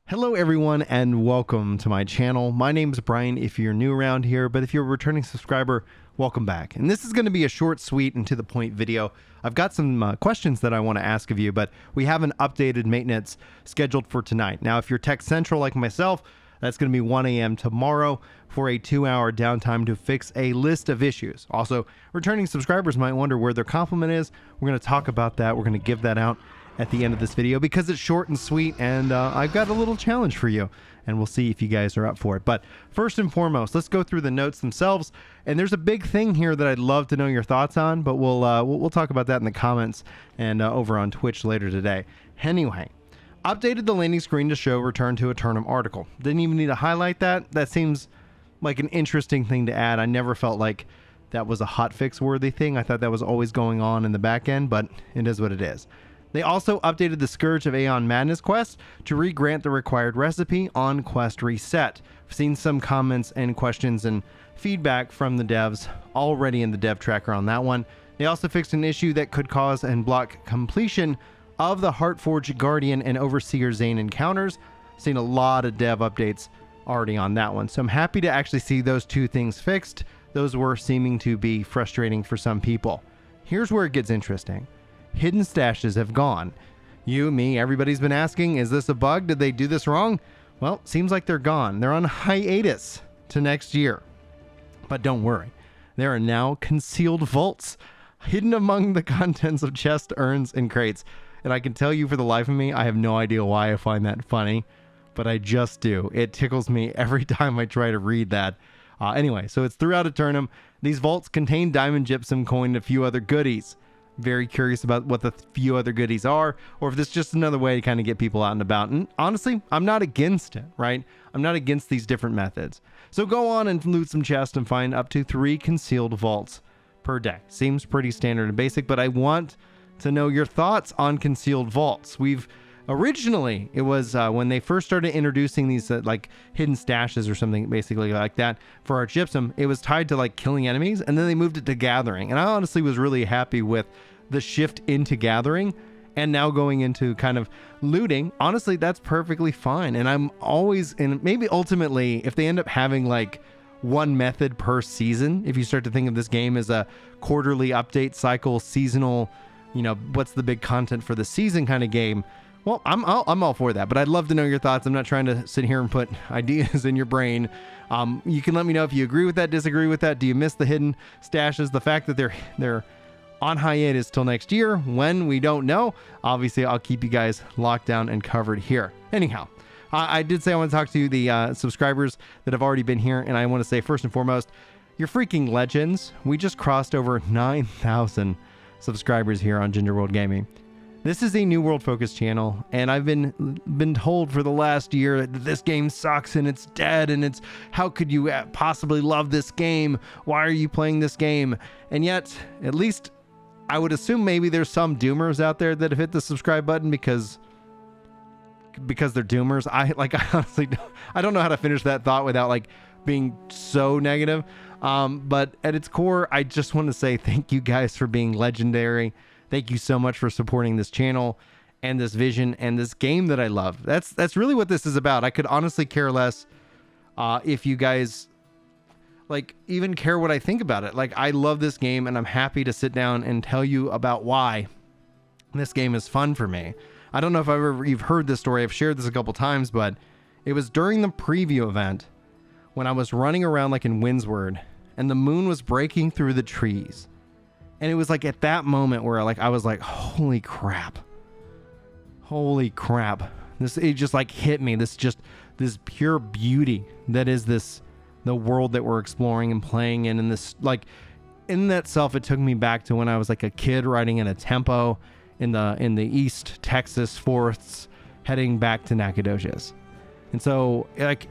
Hello everyone and welcome to my channel. My name is Brian if you're new around here, but if you're a returning subscriber, welcome back. And this is going to be a short, sweet, and to the point video. I've got some questions that I want to ask of you, but we have an updated maintenance scheduled for tonight. Now, if you're tech central like myself, that's going to be 1 a.m. tomorrow for a 2-hour downtime to fix a list of issues. Also, returning subscribers might wonder where their compliment is. We're going to talk about that. We're going to give that out at the end of this video because it's short and sweet, and I've got a little challenge for you, and we'll see if you guys are up for it. But first and foremost, let's go through the notes themselves. And there's a big thing here that I'd love to know your thoughts on, but we'll talk about that in the comments and over on Twitch later today. Anyway, updated the landing screen to show return to Eternum article. Didn't even need to highlight that. That seems like an interesting thing to add. I never felt like that was a hotfix worthy thing. I thought that was always going on in the back end, but it is what it is. They also updated the Scourge of Aeon Madness quest to re-grant the required recipe on quest reset. I've seen some comments and questions and feedback from the devs already in the dev tracker on that one. They also fixed an issue that could cause and block completion of the Heartforged Guardian and Overseer Zane encounters. Seen a lot of dev updates already on that one. So I'm happy to actually see those two things fixed. Those were seeming to be frustrating for some people. Here's where it gets interesting. Hidden stashes have gone. You, me, everybody's been asking, is this a bug? Did they do this wrong? Well, seems like they're gone. They're on hiatus to next year. But don't worry. There are now concealed vaults hidden among the contents of chest, urns, and crates. And I can tell you for the life of me, I have no idea why I find that funny, but I just do. It tickles me every time I try to read that. Anyway, so it's throughout Eternum. These vaults contain diamond gypsum coin and a few other goodies. Very curious about what the few other goodies are, or if this is just another way to kind of get people out and about. And honestly, I'm not against it, right? I'm not against these different methods. So go on and loot some chests and find up to 3 concealed vaults per day. Seems pretty standard and basic, but I want to know your thoughts on concealed vaults. Originally, it was when they first started introducing these like hidden stashes or something basically like that for our gypsum, it was tied to like killing enemies, and then they moved it to gathering. And I honestly was really happy with the shift into gathering and now going into kind of looting. Honestly, that's perfectly fine. And I'm always, and maybe ultimately, if they end up having like one method per season, if you start to think of this game as a quarterly update cycle, seasonal, you know, what's the big content for the season kind of game, well, I'm all for that, but I'd love to know your thoughts. I'm not trying to sit here and put ideas in your brain. You can let me know if you agree with that, disagree with that. Do you miss the hidden stashes? The fact that they're on hiatus till next year, when we don't know. Obviously, I'll keep you guys locked down and covered here. Anyhow, I did say I want to talk to the subscribers that have already been here, and I want to say first and foremost, you're freaking legends. We just crossed over 9,000 subscribers here on Ginger World Gaming. This is a New World focused channel, and I've been told for the last year that this game sucks and it's dead, and it's how could you possibly love this game? Why are you playing this game? And yet, at least I would assume maybe there's some doomers out there that have hit the subscribe button because they're doomers. I honestly don't know how to finish that thought without like being so negative. But at its core, I just want to say thank you guys for being legendary. Thank you so much for supporting this channel and this vision and this game that I love. That's really what this is about. I could honestly care less if you guys like even care what I think about it. Like, I love this game, and I'm happy to sit down and tell you about why this game is fun for me. I don't know if you've heard this story. I've shared this a couple times, but it was during the preview event when I was running around like in Windsward and the moon was breaking through the trees. And it was like at that moment where I was like, holy crap. Holy crap. It just like hit me. This pure beauty that is the world that we're exploring and playing in. And this, like, in that self, it took me back to when I was like a kid riding in a tempo in the East Texas forests heading back to Nacogdoches. And so like,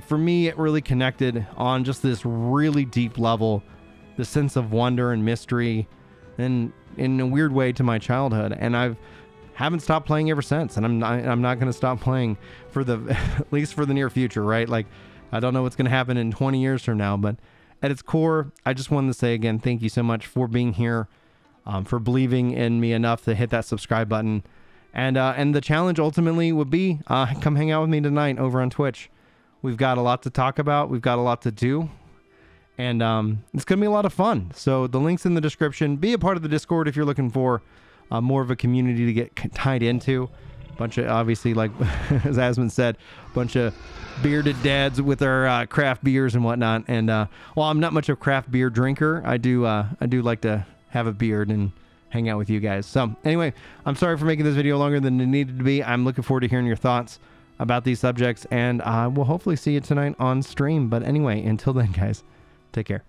for me, it really connected on just this really deep level, the sense of wonder and mystery, and in a weird way to my childhood. And haven't stopped playing ever since. And I'm not going to stop playing for at least for the near future, right? Like, I don't know what's going to happen in 20 years from now, but at its core, I just wanted to say again, thank you so much for being here, for believing in me enough to hit that subscribe button. And the challenge ultimately would be come hang out with me tonight over on Twitch. We've got a lot to talk about. We've got a lot to do. And it's going to be a lot of fun. So the link's in the description. Be a part of the Discord if you're looking for more of a community to get tied into. Bunch of, obviously, like as Asmund said, bunch of bearded dads with our craft beers and whatnot. And while I'm not much of a craft beer drinker, I do like to have a beard and hang out with you guys. So anyway, I'm sorry for making this video longer than it needed to be. I'm looking forward to hearing your thoughts about these subjects, and I will hopefully see you tonight on stream. But anyway, until then, guys, take care.